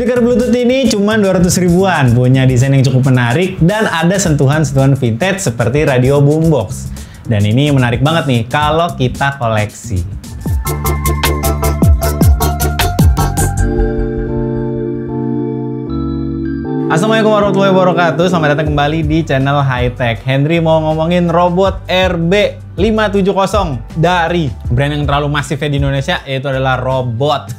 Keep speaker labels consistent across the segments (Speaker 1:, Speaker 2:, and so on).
Speaker 1: Speaker Bluetooth ini cuma 200 ribuan, punya desain yang cukup menarik, dan ada sentuhan-sentuhan vintage seperti radio boombox. Dan ini menarik banget nih kalau kita koleksi. Assalamualaikum warahmatullahi wabarakatuh. Selamat datang kembali di channel High Tech. Henry mau ngomongin robot RB570 dari brand yang terlalu masif ya di Indonesia, yaitu adalah robot.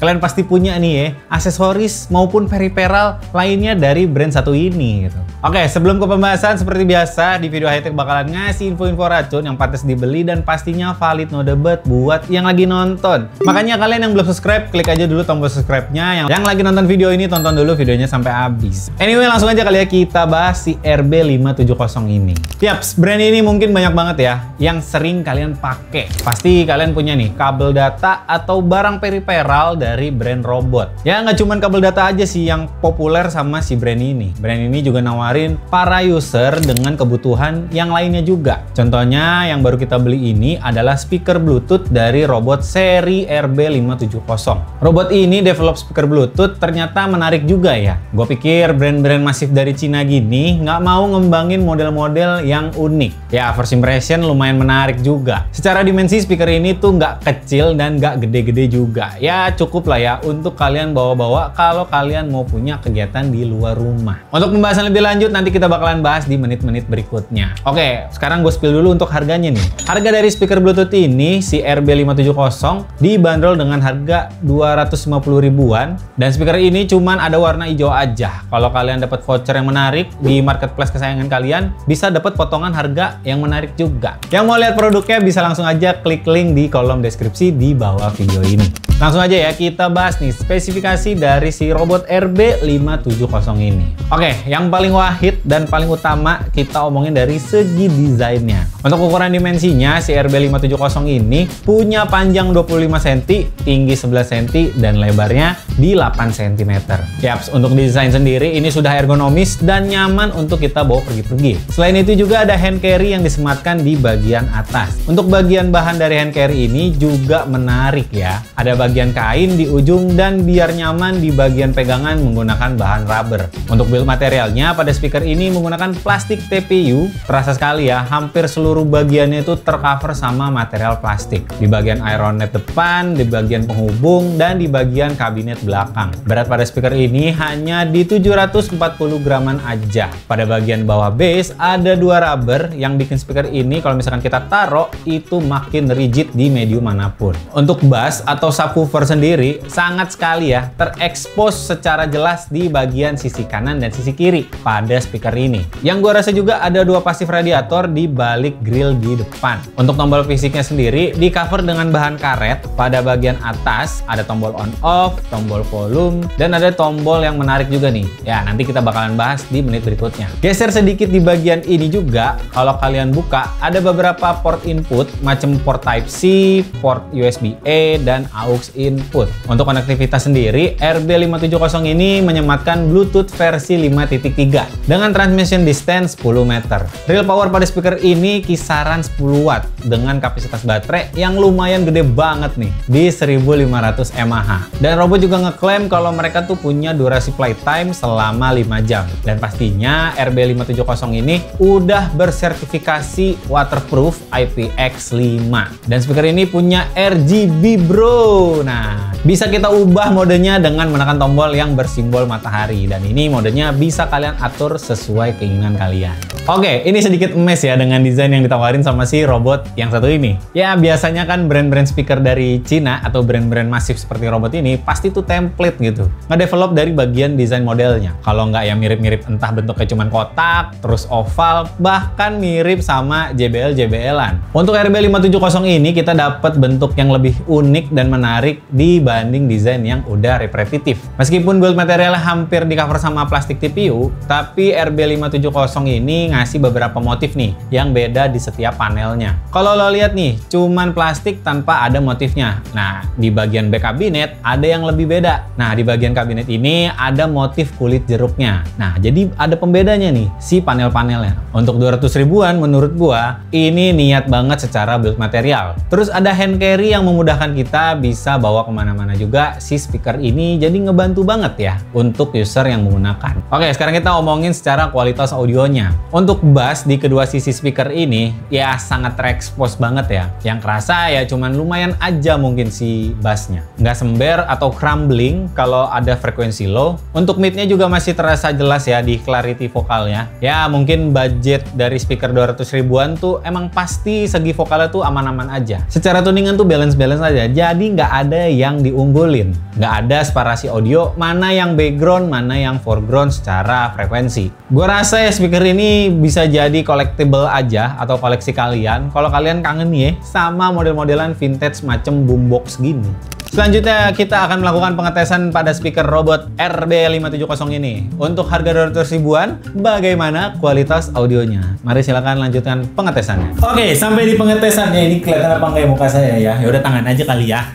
Speaker 1: Kalian pasti punya nih ya, aksesoris maupun periperal lainnya dari brand satu ini gitu. Oke, sebelum ke pembahasan, seperti biasa di video High Tech bakalan ngasih info-info racun yang pantas dibeli dan pastinya valid no debat buat yang lagi nonton. Makanya kalian yang belum subscribe, klik aja dulu tombol subscribe-nya. Yang lagi nonton video ini, tonton dulu videonya sampai habis. Anyway, langsung aja kali ya kita bahas si RB570 ini. Yaps, brand ini mungkin banyak banget ya yang sering kalian pakai. Pasti kalian punya nih kabel data atau barang periperal dari brand robot. Ya nggak cuman kabel data aja sih yang populer sama si brand ini. Brand ini juga nawarin para user dengan kebutuhan yang lainnya juga. Contohnya yang baru kita beli ini adalah speaker Bluetooth dari robot seri RB570. Robot ini develop speaker Bluetooth ternyata menarik juga ya. Gue pikir brand-brand masif dari Cina gini nggak mau ngembangin model-model yang unik. Ya first impression lumayan menarik juga. Secara dimensi speaker ini tuh nggak kecil dan nggak gede-gede juga. Ya cukup lah ya untuk kalian bawa-bawa kalau kalian mau punya kegiatan di luar rumah. Untuk pembahasan lebih lanjut nanti kita bakalan bahas di menit-menit berikutnya. Oke, sekarang gue spill dulu untuk harganya nih. Harga dari speaker Bluetooth ini, si RB570 dibanderol dengan harga 250 ribuan. Dan speaker ini cuman ada warna hijau aja. Kalau kalian dapat voucher yang menarik di marketplace kesayangan kalian, bisa dapat potongan harga yang menarik juga. Yang mau lihat produknya bisa langsung aja klik link di kolom deskripsi di bawah video ini. Langsung aja ya kita bahas nih spesifikasi dari si robot RB570 ini. Oke, yang paling wahid dan paling utama kita omongin dari segi desainnya. Untuk ukuran dimensinya, si RB570 ini punya panjang 25 cm, tinggi 11 cm, dan lebarnya di 8 cm. Yaps, untuk desain sendiri ini sudah ergonomis dan nyaman untuk kita bawa pergi-pergi. Selain itu juga ada hand carry yang disematkan di bagian atas. Untuk bagian bahan dari hand carry ini juga menarik ya. Ada bagian kain di ujung dan biar nyaman di bagian pegangan menggunakan bahan rubber. Untuk build materialnya pada speaker ini menggunakan plastik TPU. Terasa sekali ya, hampir seluruh bagiannya itu tercover sama material plastik. Di bagian iron net depan, di bagian penghubung, dan di bagian kabinet belakang. Berat pada speaker ini hanya di 740 graman aja. Pada bagian bawah base ada dua rubber yang bikin speaker ini kalau misalkan kita taruh itu makin rigid di medium manapun. Untuk bass atau subwoofer sendiri sangat sekali ya terekspos secara jelas di bagian sisi kanan dan sisi kiri pada speaker ini. Yang gua rasa juga ada dua pasif radiator di balik grill di depan. Untuk tombol fisiknya sendiri di cover dengan bahan karet. Pada bagian atas ada tombol on off, tombol volume, dan ada tombol yang menarik juga nih. Ya nanti kita bakalan bahas di menit berikutnya. Geser sedikit di bagian ini juga, kalau kalian buka ada beberapa port input macam port Type C, port USB-A, dan aux input. Untuk konektivitas sendiri, RB570 ini menyematkan Bluetooth versi 5.3 dengan transmission distance 10 meter. Real power pada speaker ini kisaran 10 watt dengan kapasitas baterai yang lumayan gede banget nih di 1500 mAh. Dan robot juga ngeklaim kalau mereka tuh punya durasi playtime selama 5 jam. Dan pastinya RB570 ini udah bersertifikasi waterproof IPX5. Dan speaker ini punya RGB bro. Nah, bisa kita ubah modenya dengan menekan tombol yang bersimbol matahari. Dan ini modenya bisa kalian atur sesuai keinginan kalian. Oke, ini sedikit emes ya dengan desain yang ditawarin sama si robot yang satu ini. Ya, biasanya kan brand-brand speaker dari Cina atau brand-brand masif seperti robot ini pasti tuh template gitu. Ngedevelop dari bagian desain modelnya. Kalau nggak ya mirip-mirip entah bentuknya cuman kotak, terus oval, bahkan mirip sama JBL-JBL-an. Untuk RB570 ini kita dapat bentuk yang lebih unik dan menarik dibanding desain yang udah repetitif. Meskipun build materialnya hampir di cover sama plastik TPU, tapi RB570 ini ngasih beberapa motif nih yang beda di setiap panelnya. Kalau lo lihat nih, cuman plastik tanpa ada motifnya. Nah, di bagian back kabinet ada yang lebih beda. Nah, di bagian kabinet ini ada motif kulit jeruknya. Nah, jadi ada pembedanya nih si panel-panelnya. Untuk 200 ribuan menurut gua Tapi ini niat banget secara build material. Terus ada hand carry yang memudahkan kita bisa bawa kemana-mana juga. Si speaker ini jadi ngebantu banget ya untuk user yang menggunakan. Oke, sekarang kita omongin secara kualitas audionya. Untuk bass di kedua sisi speaker ini ya sangat terekspos banget ya. Yang kerasa ya cuman lumayan aja mungkin si bassnya. Nggak sember atau crumbling kalau ada frekuensi low. Untuk midnya juga masih terasa jelas ya di clarity vokalnya. Ya mungkin budget dari speaker 200 ribuan tuh emang pasti segi vokalnya tuh aman-aman aja. Secara tuningan tuh balance-balance aja. Jadi nggak ada yang diunggulin. Nggak ada separasi audio mana yang background, mana yang foreground secara frekuensi. Gue rasa ya speaker ini bisa jadi collectible aja atau koleksi kalian. Kalau kalian kangen ya sama model-modelan vintage macem boombox gini. Selanjutnya kita akan melakukan pengetesan pada speaker robot RB570 ini. Untuk harga 200 ribuan, bagaimana kualitas audionya? Mari silakan lanjutkan pengetesannya. Oke, sampai di pengetesannya. Ini kelihatan apa enggak muka saya ya? Ya udah tangan aja kali ya.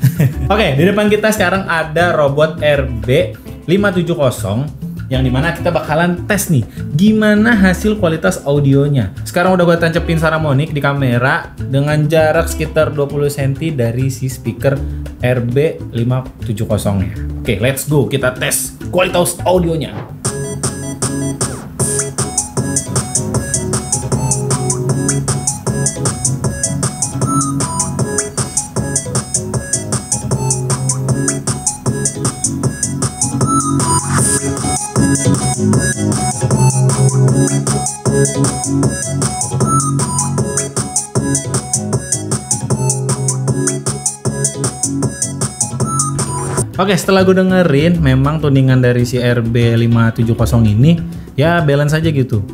Speaker 1: Oke, di depan kita sekarang ada robot RB570 yang dimana kita bakalan tes nih gimana hasil kualitas audionya. Sekarang udah gue tancapin Saramonic di kamera dengan jarak sekitar 20 cm dari si speaker RB570 nya. Oke, let's go, kita tes kualitas audionya. Oke, setelah gue dengerin, memang tuningan dari si RB570 ini ya balance aja gitu.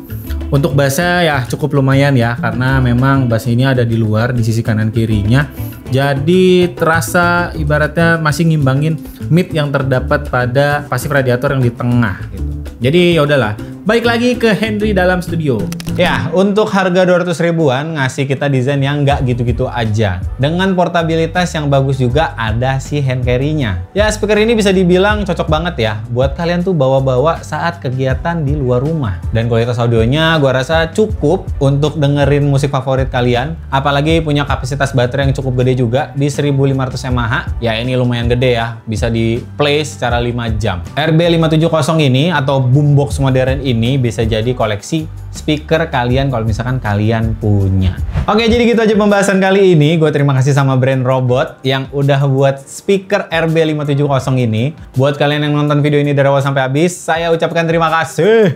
Speaker 1: Untuk bassnya ya cukup lumayan ya, karena memang bass ini ada di luar di sisi kanan kirinya. Jadi terasa ibaratnya masih ngimbangin mid yang terdapat pada pasif radiator yang di tengah gitu. Jadi ya udahlah, balik lagi ke Henry dalam studio. Ya, untuk harga 200 ribuan ngasih kita desain yang nggak gitu-gitu aja. Dengan portabilitas yang bagus juga ada si hand carry-nya. Ya, speaker ini bisa dibilang cocok banget ya buat kalian tuh bawa-bawa saat kegiatan di luar rumah. Dan kualitas audionya gua rasa cukup untuk dengerin musik favorit kalian. Apalagi punya kapasitas baterai yang cukup gede juga di 1500 mAh. Ya, ini lumayan gede ya. Bisa di play secara 5 jam. RB570 ini atau boombox modern ini bisa jadi koleksi speaker kalian kalau misalkan kalian punya. Oke, jadi gitu aja pembahasan kali ini. Gue terima kasih sama brand Robot yang udah buat speaker RB570 ini. Buat kalian yang nonton video ini dari awal sampai habis, saya ucapkan terima kasih.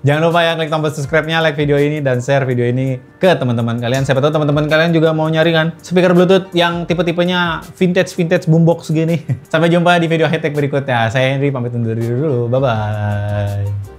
Speaker 1: Jangan lupa ya klik tombol subscribe-nya, like video ini, dan share video ini ke teman-teman kalian. Siapa tahu teman-teman kalian juga mau nyari kan speaker Bluetooth yang tipe-tipenya vintage boombox gini. Sampai jumpa di video high-tech berikutnya. Saya Henry, pamit undur diri dulu. Bye-bye.